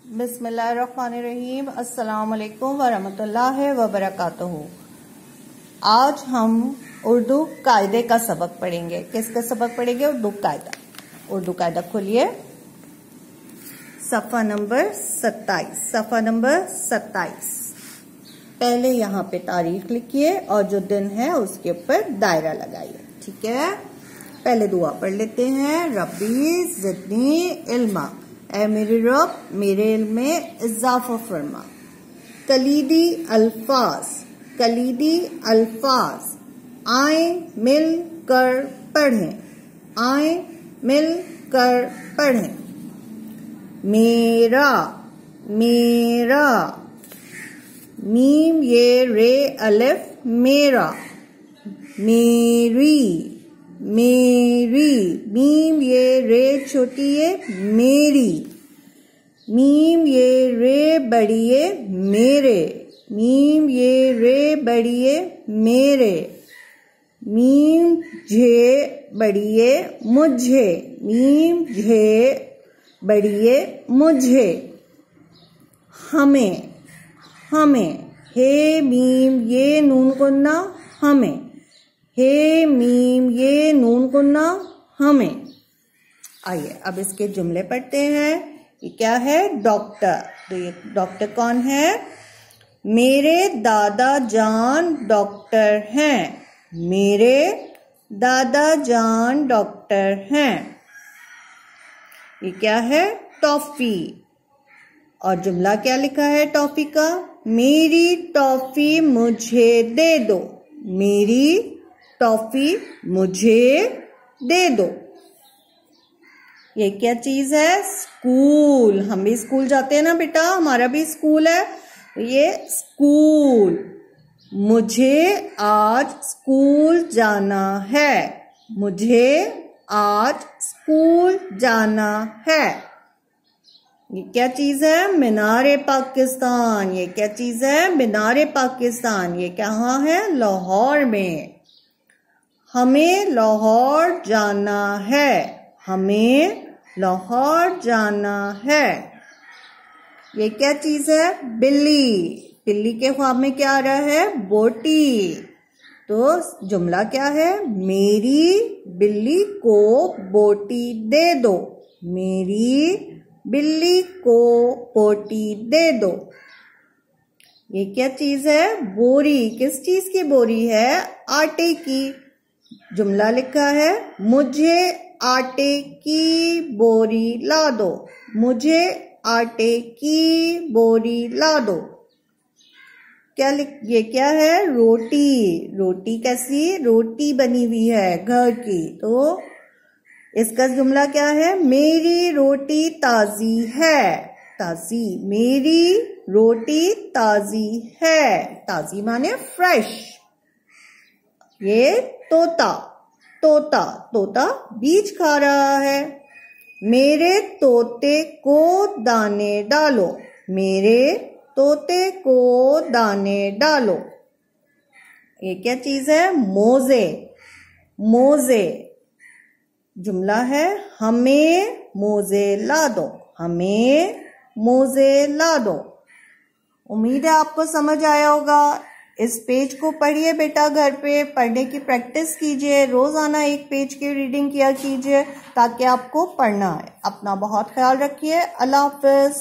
बिस्मिल्लाहिर्रहमानिर्रहीम। अस्सलाम वालेकुम वरहमतुल्लाहि वबरकातुहू। आज हम उर्दू कायदे का सबक पढ़ेंगे। किसका सबक पढ़ेंगे? उर्दू कायदा। उर्दू कायदा खोलिए, सफ़ा नंबर 27। सफ़ा नंबर 27। पहले यहाँ पे तारीख लिखिए और जो दिन है उसके ऊपर दायरा लगाइए। ठीक है, पहले दुआ पढ़ लेते हैं। रब्बी ज़िदनी इल्मा, ऐ मेरे रब मेरे इल्म में इजाफा फरमा। कलीदी अल्फाज, कलीदी अल्फाज आए मिल कर पढ़ें, आए मिल कर पढ़ें। मेरा, मेरा, मीम ये रे अलिफ मेरा। मेरी, मेरी, मीम ये रे छोटी ये मेरी। मीम ये रे बड़ी ये मेरे। मीम ये रे बड़ी ये मेरे। मीम झे बड़ी ये मुझे। मीम झे बड़ी ये मुझे। हमें, हमें, हे मीम ये नून गुन्ना हमें। हे मीम ये नून गुन्ना हमें। आइए अब इसके जुमले पढ़ते हैं। ये क्या है? डॉक्टर। तो ये डॉक्टर कौन है? मेरे दादा जान डॉक्टर हैं। मेरे दादा जान डॉक्टर हैं। ये क्या है? टॉफी। और जुमला क्या लिखा है टॉफी का? मेरी टॉफी मुझे दे दो। मेरी टॉफी मुझे दे दो। ये क्या चीज है? स्कूल। हम भी स्कूल जाते हैं ना बेटा, हमारा भी स्कूल है। ये स्कूल। मुझे आज स्कूल जाना है। मुझे आज स्कूल जाना है। ये क्या चीज है? मीनारे पाकिस्तान। ये क्या चीज है? मीनारे पाकिस्तान। ये कहाँ है? लाहौर में। हमें लाहौर जाना है। हमें लाहौर जाना है। ये क्या चीज है? बिल्ली। बिल्ली के ख्वाब में क्या आ रहा है? बोटी। तो जुमला क्या है? मेरी बिल्ली को बोटी दे दो। मेरी बिल्ली को बोटी दे दो। ये क्या चीज है? बोरी। किस चीज की बोरी है? आटे की। जुमला लिखा है मुझे आटे की बोरी ला दो। मुझे आटे की बोरी ला दो। क्या ये क्या है? रोटी। रोटी कैसी? रोटी बनी हुई है घर की। तो इसका जुमला क्या है? मेरी रोटी ताजी है। ताजी। मेरी रोटी ताजी है। ताजी माने फ्रेश। ये तोता। तोता। तोता बीज खा रहा है। मेरे तोते को दाने डालो। मेरे तोते को दाने डालो। ये क्या चीज है? मोजे। मोजे। जुमला है हमें मोजे ला दो। हमें मोजे ला दो। उम्मीद है आपको समझ आया होगा। इस पेज को पढ़िए बेटा, घर पे पढ़ने की प्रैक्टिस कीजिए। रोजाना एक पेज की रीडिंग किया कीजिए ताकि आपको पढ़ना आए। अपना बहुत ख्याल रखिए। अल्लाह हाफिज।